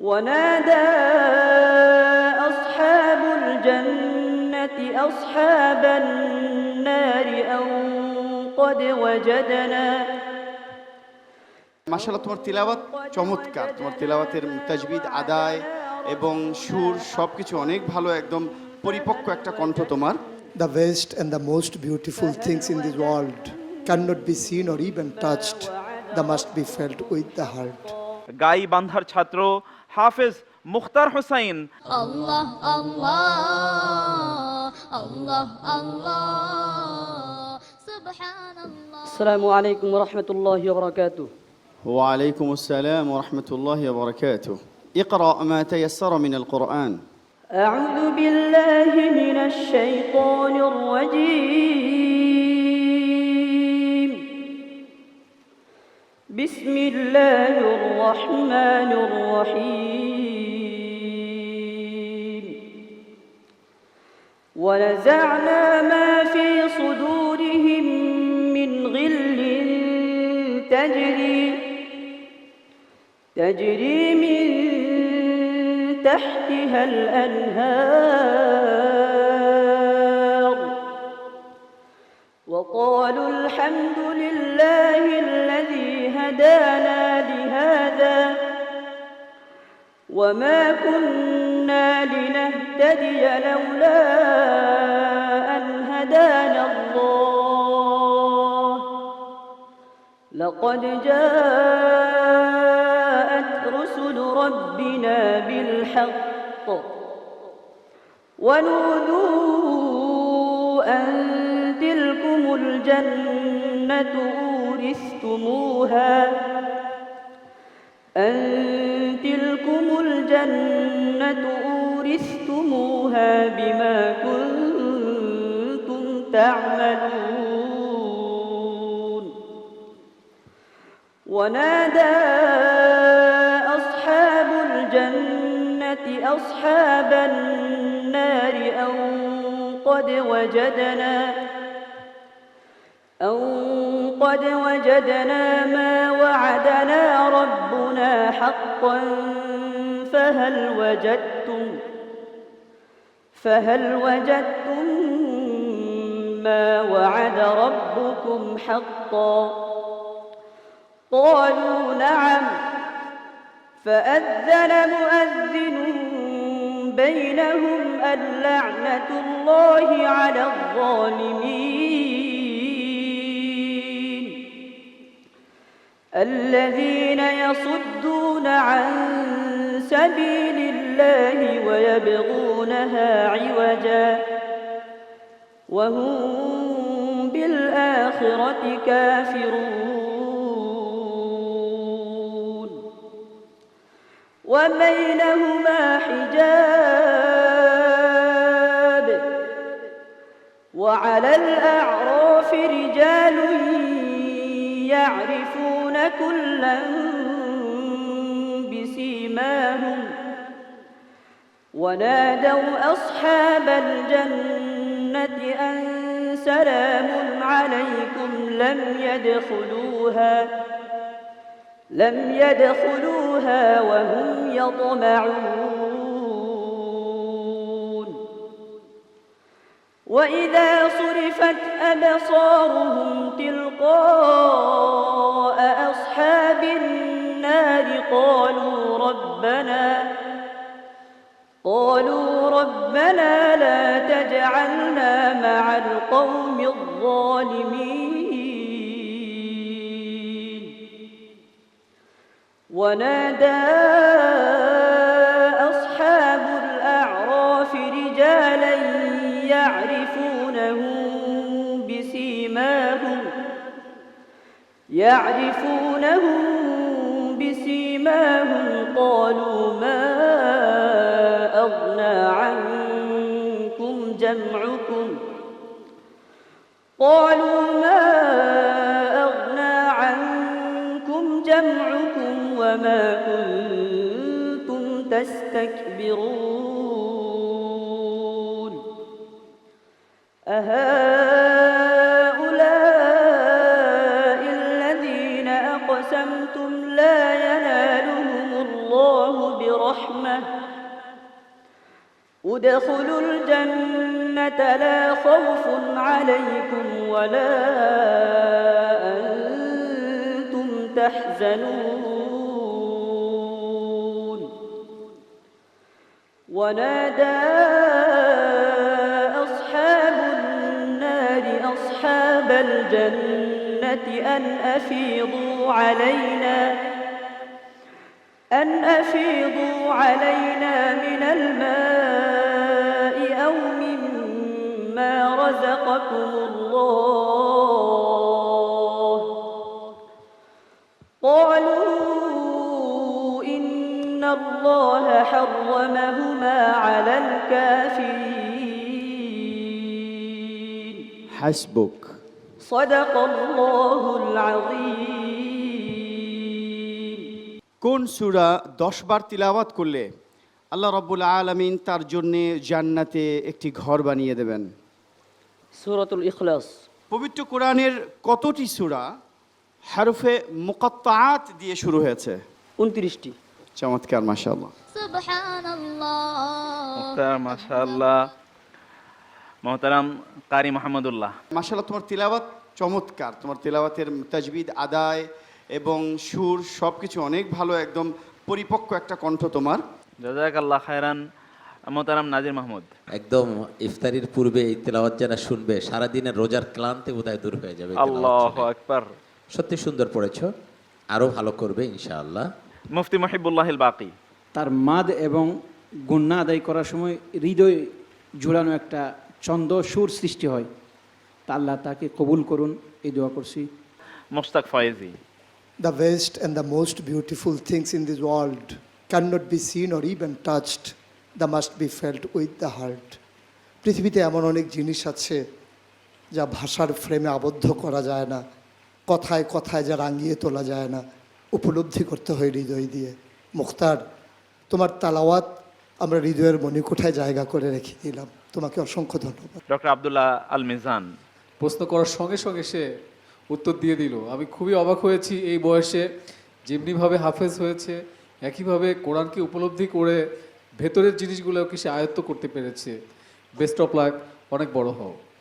ونادى أصحاب الجنة أصحاب النار أن قد وجدنا মাশাআল্লাহ, তোমার তিলাওয়াত চমৎকার। তোমার তিলাওয়াতের তাজবিদ, আদায় এবং সুর সবকিছু অনেক ভালো, একদম পরিপক্ক একটা কণ্ঠ তোমার। The best and the most beautiful things in this world cannot be seen or even touched. They must be felt with the heart. গাই বান্ধার ছাত্র হাফেজ মুখতার হোসাইন। আল্লাহ আল্লাহ আল্লাহ আল্লাহ সুবহানাল্লাহ। আসসালামু আলাইকুম ওয়া রাহমাতুল্লাহি ওয়া বারাকাতুহু। وعليكم السلام ورحمة الله وبركاته. اقرأ ما تيسر من القرآن. أعوذ بالله من الشيطان الرجيم. بسم الله الرحمن الرحيم. ونزعنا ما في صدورهم من غل تجري من تحتها الأنهار وقالوا الحمد لله الذي هدانا لهذا وما كنا لنهتدي لولا أن هدانا الله لقد جاءت رسل ربنا بالحق ونودوا أن تلكم الجنة أورثتموها بما كنتم تعملون. ونادى أصحاب الجنة أصحاب النار أن قد وجدنا ما وعدنا ربنا حقا فهل وجدتم ما وعد ربكم حقا؟ قالوا نعم. فأذن مؤذن بينهم اللعنة الله على الظالمين الذين يصدون عن سبيل الله ويبغونها عوجا وهم بالآخرة كافرون. وبينهما حجاب وعلى الأعراف رجال يعرفون كلا بسيماهم ونادوا أصحاب الجنة أن سلام عليكم لم يدخلوها وهم يطمعون. وإذا صرفت أبصارهم تلقاء أصحاب النار قالوا ربنا لا تجعلنا مع القوم الظالمين. ونادى أصحاب الأعراف رجالا يعرفونهم بسيماهم قالوا ما أغنى عنكم جمعكم وما كنتم تستكبرون أهؤلاء الذين أقسمتم لا ينالهم الله برحمته الرحمة ادخلوا الجنة لا خوف عليكم ولا أنتم تحزنون ونادى أصحاب النار أصحاب الجنة أن أفيضوا علينا من الماء أو مما رزقكم الله قالوا إن الله حرمهما على الكافرين হাসবুক। صدق الله العظيم কোন সূরা 10 বার তিলাওয়াত করলে আল্লাহ রাব্বুল আলামিন তার জন্য জান্নাতে একটি ঘর বানিয়ে দেবেন? سورة الإخلاص পবিত্র কোরআনের কতটি সূরা হরফে মুকাত্তাআত দিয়ে শুরু হয়েছে? 29টি চমৎকার, মাশাআল্লাহ। سبحان الله মুখতার মাশাআল্লাহ। মোহতারাম কারি মাহমুদুল্লাহ, মাশাআল্লাহ, তোমার তিলাওয়াত চমৎকার। তোমার তিলাওয়াতের তাজবিদ, আদায় এবং সুর সবকিছু অনেক ভালো, একদম পরিপক্ক একটা কণ্ঠ তোমার। জাযাকাল্লাহ খায়রান। মোহতারাম নাজির মাহমুদ, একদম ইফতারির পূর্বে এই তেলাওয়াত যারা শুনবে সারাদিনের রোজার ক্লান্তি বোধহয় দূর হয়ে যাবে। আল্লাহু আকবার। সত্যি সুন্দর পড়েছো, আরো ভালো করবে ইনশাআল্লাহ। মুফতি মুহিবুল্লাহিল বাকি, তার মাদ এবং গুন্না আদায় করার সময় হৃদয় জুড়ানো একটা ছন্দ সুর সৃষ্টি হয়, তা আল্লাহ তাকে কবুল করুন এই দোয়া করছি। মুশতাক Faizi, The best and the most beautiful things in this world cannot be seen or even touched. They must be felt with the heart. পৃথিবীতে এমন অনেক জিনিস আছে যা ভাষার ফ্রেমে আবদ্ধ করা যায় না, কথায় কথায় যা রাঙিয়ে তোলা যায় না, উপলব্ধি করতে হয় হৃদয় দিয়ে। মুখতার, তোমার তালাওয়াত আমরা হৃদয়ের মণিকোঠায় জায়গা করে রেখে দিলাম। তোমাকে অসংখ্য ধন্যবাদ। ডক্টর আব্দুল্লাহ আল মিজান, প্রশ্ন করার সঙ্গে সঙ্গে সে উত্তর দিয়ে দিল। আমি খুবই অবাক হয়েছি এই বয়সে যেমনিভাবে হাফেজ হয়েছে একইভাবে কোরআনকে উপলব্ধি করে ভেতরের জিনিসগুলোকে সে আয়ত্ত করতে পেরেছে। বেস্ট অফ লাক, অনেক বড় হও।